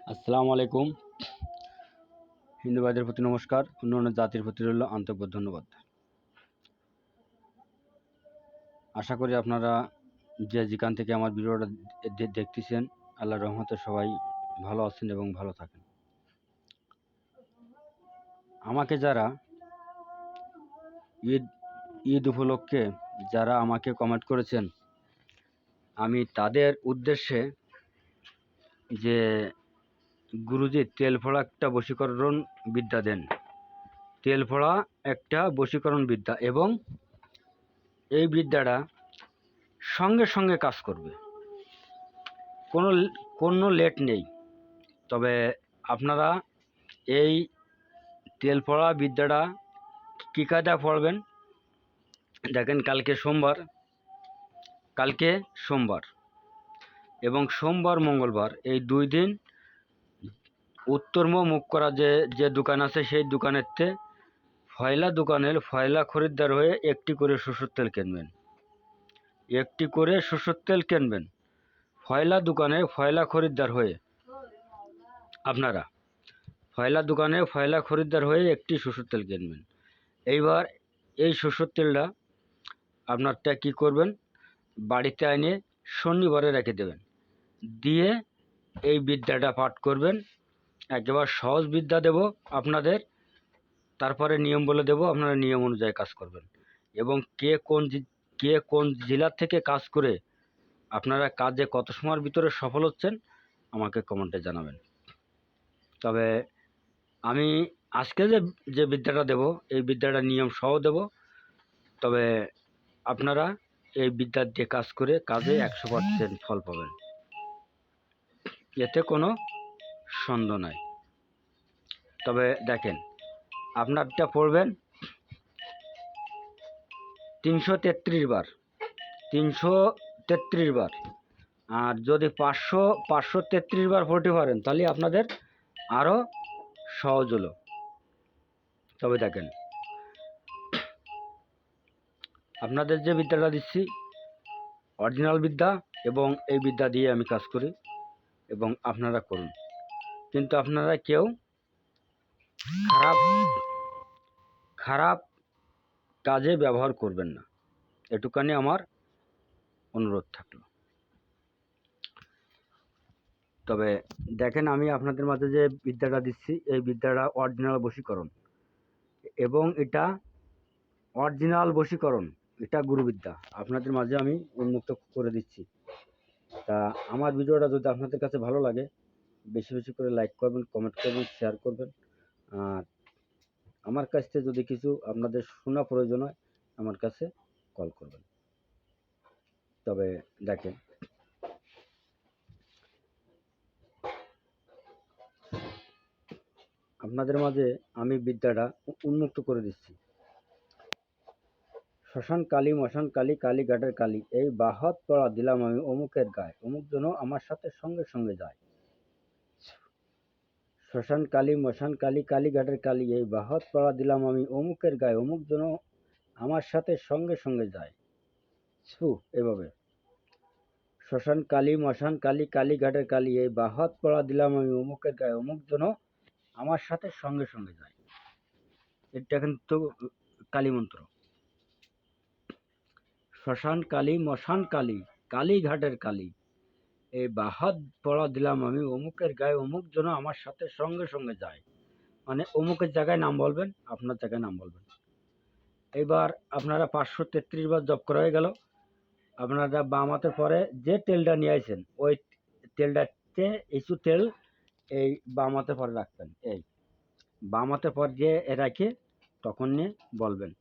আসসালামু আলাইকুম। হিন্দু ভাইদের প্রতি নমস্কার, অন্য অন্য জাতির প্রতি রইল আন্তরিক ধন্যবাদ। আশা করি আপনারা যেখান থেকে আমার ভিডিওটা দেখতেছেন, আল্লাহর রহমতে সবাই ভালো আছেন এবং ভালো থাকেন। আমাকে যারা ঈদ উপলক্ষে যারা আমাকে কমেন্ট করেছেন, আমি তাদের উদ্দেশ্যে যে গুরুজি তেল ফোড়া একটা বশীকরণ বিদ্যা দেন, তেল ফোড়া একটা বশীকরণ বিদ্যা, এবং এই বিদ্যাটা সঙ্গে সঙ্গে কাজ করবে, কোনো লেট নেই। তবে আপনারা এই তেল পড়া বিদ্যাটা কী কায়দায় পড়বেন দেখেন। কালকে সোমবার এবং সোমবার মঙ্গলবার এই 2 দিন উত্তরমুখ মুখ করা যে দোকান আছে, সেই দোকানেরতে ফয়লা খরিদ্দার হয়ে একটি করে সরষের তেল কিনবেন। ফয়লা খরিদ্দার হয়ে আপনারা ফয়লা খরিদ্দার হয়ে একটি সরষের তেল কিনবেন। এইবার এই সরষের তেলটা আপনারটা কী করবেন, বাড়িতে এনে শনিবারে রেখে দেবেন, দিয়ে এই বিদ্যাটা পাঠ করবেন। একেবারে সহজ বিদ্যা দেব আপনাদের, তারপরে নিয়ম বলে দেব, আপনারা নিয়ম অনুযায়ী কাজ করবেন। এবং কে কোন জেলা থেকে কাজ করে আপনারা কাজে কত সময়ের ভিতরে সফল হচ্ছেন আমাকে কমেন্টে জানাবেন। তবে আমি আজকে যে বিদ্যাটা দেব, এই বিদ্যাটা নিয়ম সহ দেব। তবে আপনারা এই বিদ্যা দিয়ে কাজ করে কাজে 100% ফল পাবেন, এতে কোনো সন্দেহ নাই। তবে দেখেন, আপনারটা পড়বেন 333 বার, আর যদি 533 বার পড়তে পারেন তাহলে আপনাদের আরও সহজ হলো। তবে দেখেন, আপনাদের যে বিদ্যাটা দিচ্ছি অরিজিনাল বিদ্যা, এবং এই বিদ্যা দিয়ে আমি কাজ করি এবং আপনারা করুন। কিন্তু আপনারা কেউ খারাপ কাজে ব্যবহার করবেন না, এটুকানি আমার অনুরোধ থাকলো। তবে দেখেন, আমি আপনাদের মাঝে যে বিদ্যাটা দিচ্ছি, এই বিদ্যাটা অরিজিনাল বশীকরণ, এবং এটা অরিজিনাল বশীকরণ, এটা গুরুবিদ্যা আপনাদের মাঝে আমি উন্মুক্ত করে দিচ্ছি। তা আমার ভিডিওটা যদি আপনাদের কাছে ভালো লাগে, বেশি বেশি করে লাইক করবেন, কমেন্ট করবেন, শেয়ার করবেন। আর আমার কাছ থেকে যদি কিছু আপনাদের শোনা প্রয়োজন হয়, আমার কাছে কল করবেন। তবে দেখেন, আপনাদের মাঝে আমি বিদ্যাটা উন্মুক্ত করে দিচ্ছি। শ্মশান কালী, মশান কালী, কালীঘাটের কালী, এই বাহাত পড়া দিলাম আমি অমুকের গায়ে, অমুক যেন আমার সাথে সঙ্গে সঙ্গে যায়। শ্মশান কালী, মশান কালী, কালীঘাটের কালী, এই বাহাত পড়া দিলাম আমি অমুকের গায়ে, অমুক যেন আমার সাথে সঙ্গে সঙ্গে যায়। এভাবে শ্মশান কালী, মশান কালী, কালীঘাটের কালী, এই বাহাত পড়া দিলাম আমি অমুকের গায়ে, অমুক যেন আমার সাথে সঙ্গে সঙ্গে যায়। এটা কিন্তু কালী মন্ত্র। শ্মশান কালী, মশান কালী, কালীঘাটের কালী, এই বাহাত পড়া দিলাম আমি অমুকের গায়ে, অমুক যেন আমার সাথে সঙ্গে সঙ্গে যায়। মানে অমুকের জায়গায় নাম বলবেন, আপনার জায়গায় নাম বলবেন। এবার আপনারা 533 বার জপ করা হয়ে গেল। আপনারা বাম হাতের পরে যে তেলটা নিয়ে আসেন, ওই তেলটাতে কিছু তেল এই বাম হাতের পরে রাখবেন। এই বাম হাতের পর দিয়ে রাখে তখন নিয়ে বলবেন,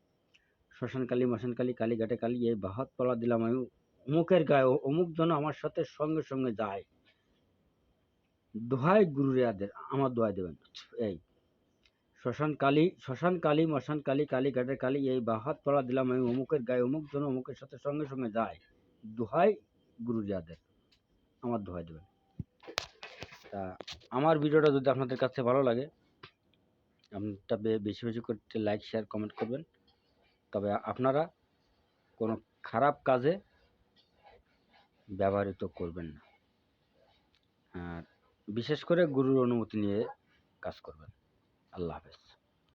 শ্মশান কালী, মশান কালী, কালীঘাটে কালী, এই বাহাত পড়া দিলাম আমি অমুকের গায়ে, অমুক যেন আমার সাথে সঙ্গে সঙ্গে যায়। দোহাই গুরু রেয়াদের, আমার দোহাই দেবেন। এই শ্মশান কালী, মশান কালী, কালীঘাটের কালী, এই বাহাত পড়া দিলাম আমি অমুকের গায়ে, অমুক যেন অমুকের সাথে সঙ্গে সঙ্গে যায়। দোহাই গুরু রেয়াদের, আমার দোহাই দেবেন। তা আমার ভিডিওটা যদি আপনাদের কাছে ভালো লাগে, আপনারটা বেশি বেশি করে লাইক, শেয়ার, কমেন্ট করবেন। তবে আপনারা কোনো খারাপ কাজে ব্যবহৃত করবেন না। আর বিশেষ করে গুরুর অনুমতি নিয়ে কাজ করবেন। আল্লাহ হাফেজ।